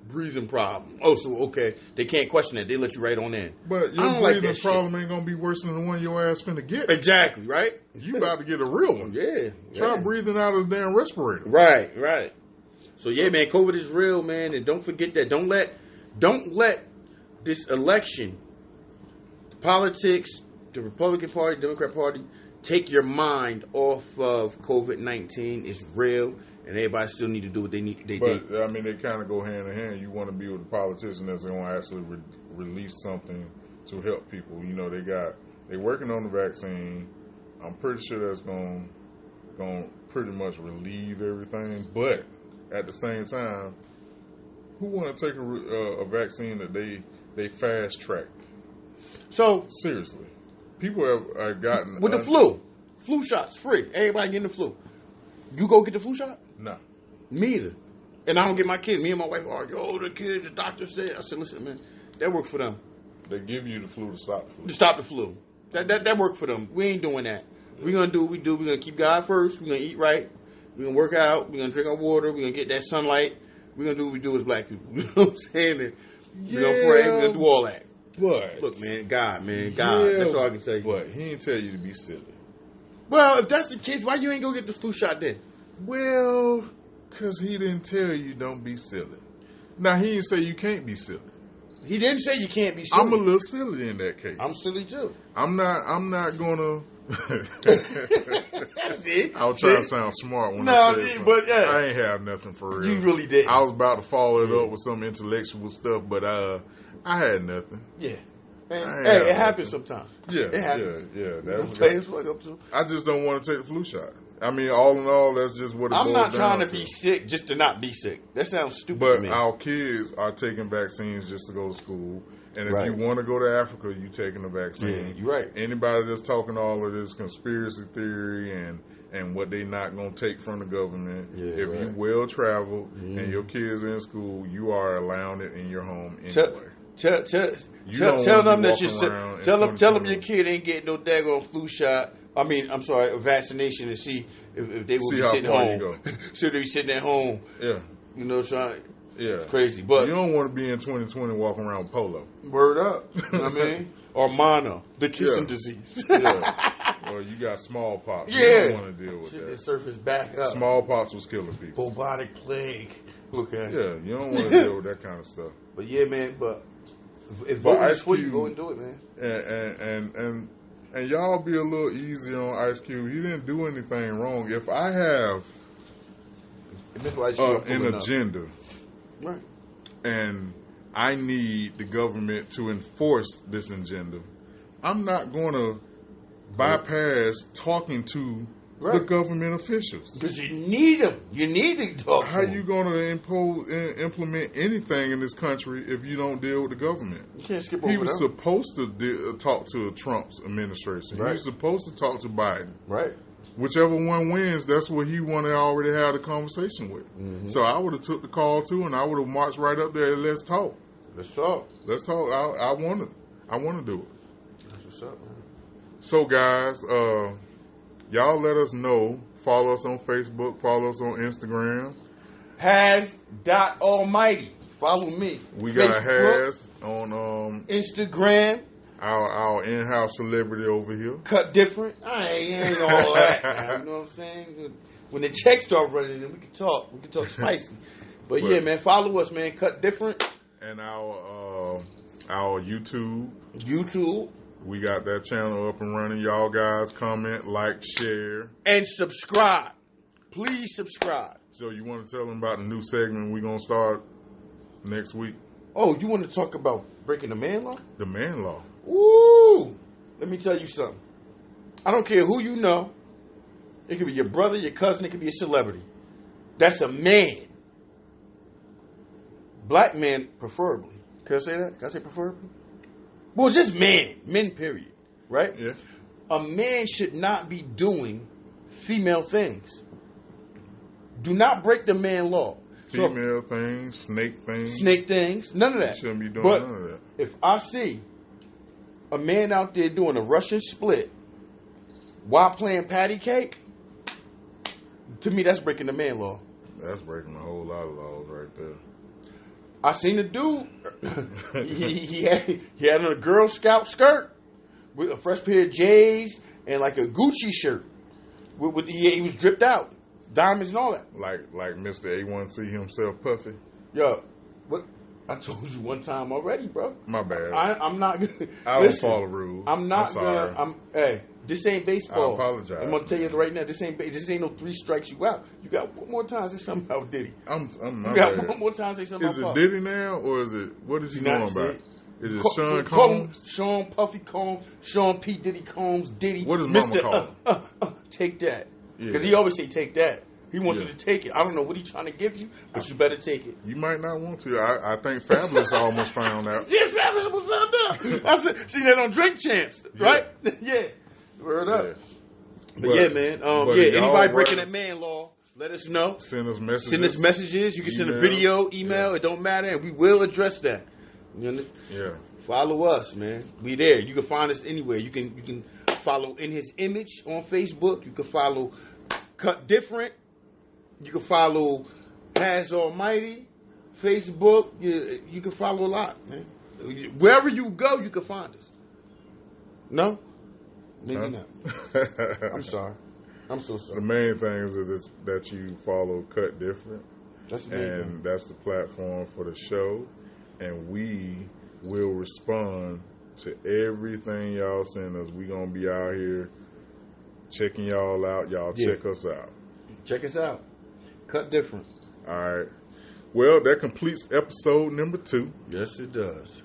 breathing problem. Oh, so okay. They can't question it. They let you right on in. But your breathing problem ain't gonna be worse than the one your ass finna get. Exactly, right? You about to get a real one. Yeah. Try breathing out of the damn respirator. Right. So yeah, man, COVID is real, man, and don't forget that. Don't let this election, the politics, the Republican Party, Democrat Party, take your mind off of COVID-19. It's real. and everybody still need to do what they need. But I mean, they kind of go hand in hand. You want to be with a politician that's going to actually release something to help people. You know, they working on the vaccine. I'm pretty sure that's going pretty much relieve everything. But at the same time, who want to take a vaccine that they fast track? So seriously, people have gotten with the flu shots free. Everybody getting the flu. You go get the flu shot? No. Me either. And I don't get my kids. Me and my wife argue. Oh, the kids, the doctor said. I said, listen, man, that worked for them. They give you the flu to stop the flu. To stop the flu. That worked for them. We ain't doing that. We're going to do what we do. We're going to keep God first. We're going to eat right. We're going to work out. We're going to drink our water. We're going to get that sunlight. We're going to do what we do as black people. You know what I'm saying? And we're going to pray. We're going to do all that. But look, man, God. That's all I can say. But he didn't tell you to be silly. Well, if that's the case, why you ain't go get the flu shot then? Well, because he didn't tell you don't be silly. Now, he didn't say you can't be silly. He didn't say you can't be silly. I'm a little silly in that case. I'm silly too. I'm not gonna. See? I was trying to sound smart when I said something. But I ain't have nothing for real. You really did. I was about to follow it up with some intellectual stuff, but I had nothing. Yeah. Hey, it happens sometimes. Yeah, it happens. Yeah. Players fuck up too. I just don't want to take the flu shot. I mean, all in all, that's just what it boils down to. I'm not trying to be sick just to not be sick. That sounds stupid to me. But our kids are taking vaccines just to go to school. And if you want to go to Africa, you taking the vaccine. Yeah, you're right. Anybody that's talking all of this conspiracy theory and what they not going to take from the government, if you well traveled and your kids are in school, you are allowing it in your home anyway. Tell them that tell them your kid ain't getting no daggone flu shot. A vaccination to see if they will be sitting at home. So they be sitting at home. Yeah. You know, trying. Yeah. It's crazy. But you don't want to be in 2020 walking around with polo. Word up. You know what I mean? Or mono, the kissing disease. Yeah. Or you got smallpox. Yeah. You don't want to deal with that. That surface back up. Smallpox was killing people. Bubonic plague. Okay. Yeah, you don't want to deal with that kind of stuff. But yeah, man, if voting is for you, go and do it, man. And y'all be a little easy on Ice Cube. He didn't do anything wrong. If I have an agenda, right, and I need the government to enforce this agenda, I'm not going to bypass talking to the government officials. Because you need them. You need to talk How to them. you going to implement anything in this country if you don't deal with the government? You can't skip over He was supposed to talk to Trump's administration. Right. He was supposed to talk to Biden. Right. Whichever one wins, that's what he wanted to already have the conversation with. Mm-hmm. So I would have took the call too, and I would have marched right up there and let's talk. Let's talk. I want to do it. That's what's up, man. So guys, y'all let us know. Follow us on Facebook. Follow us on Instagram. Has.almighty. Follow me. We got Has on Instagram. Our in-house celebrity over here. Cut different. I ain't all that. Man. You know what I'm saying? When the checks start running, then we can talk. We can talk spicy. But yeah, man, follow us, man. Cut different. And our YouTube. We got that channel up and running. Y'all guys comment, like, share. And subscribe. Please subscribe. So you want to tell them about the new segment we're going to start next week? Oh, you want to talk about breaking the man law? The man law. Ooh. Let me tell you something. I don't care who you know. It could be your brother, your cousin. It could be a celebrity. That's a man. Black men, preferably. Can I say that? Can I say preferably? Well, just men. Men, period. Right? Yeah. A man should not be doing female things. Do not break the man law. Female things, snake things. None of that. You shouldn't be doing none of that. If I see a man out there doing a Russian split while playing patty cake, to me, that's breaking the man law. That's breaking a whole lot of laws right there. I seen a dude. he had on a Girl Scout skirt with a fresh pair of J's and like a Gucci shirt. He was dripped out, diamonds and all that. Like Mr. A1C himself, Puffy. Yo, what? I told you one time already, bro. My bad. I'm not. I don't follow rules. I'm not gonna. Hey, This ain't baseball. I apologize. I'm gonna tell you right now. This ain't no 3 strikes you out. You got one more time. Say something about Diddy. You got one more time. Say something about. Is it Diddy now, or is it? What is he going about? Is it Sean Combs? Sean Puffy Combs. Sean P. Diddy Combs. Diddy. What does Mama call him? Take that. Because he always say take that. He wants you to take it. I don't know what he's trying to give you, but you better take it. You might not want to. I think Fabulous almost found out. Yeah, Fabulous almost found out. I seen that on Drink Champs, right? Yeah. Word up. Yeah. But man. Anybody breaking that man law, let us know. Send us messages. You can send a video, email. It don't matter, and we will address that. You know? Yeah. Follow us, man. We there. You can find us anywhere. You can follow In His Image on Facebook. You can follow Cut Different. You can follow Has Almighty, Facebook. You can follow a lot, man. Wherever you go, you can find us. No? Maybe not. I'm sorry. I'm so sorry. The main thing is that you follow Cut Different. That's the main thing. That's the platform for the show. And we will respond to everything y'all send us. We going to be out here checking y'all out. Y'all check us out. Check us out. Cut Different. All right. Well, that completes episode number 2. Yes, it does.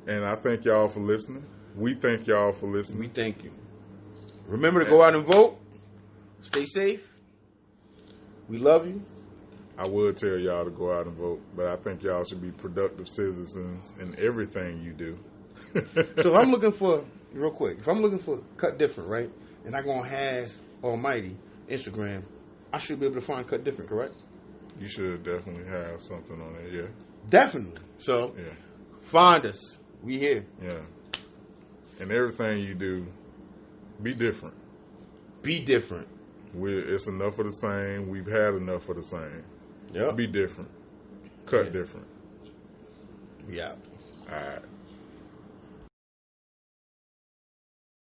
And I thank y'all for listening. We thank y'all for listening. We thank you. Remember to go out and vote. Stay safe. We love you. I would tell y'all to go out and vote, but I think y'all should be productive citizens in everything you do. So if I'm looking for, real quick, if I'm looking for Cut Different, right, and I go on Has Almighty Instagram, I should be able to find Cut Different, correct? You should definitely have something on there, yeah. Definitely. So, find us. We here. Yeah. And everything you do, be different. Be different. It's enough of the same. We've had enough of the same. Yep. Be different. Cut different. Yeah. All right.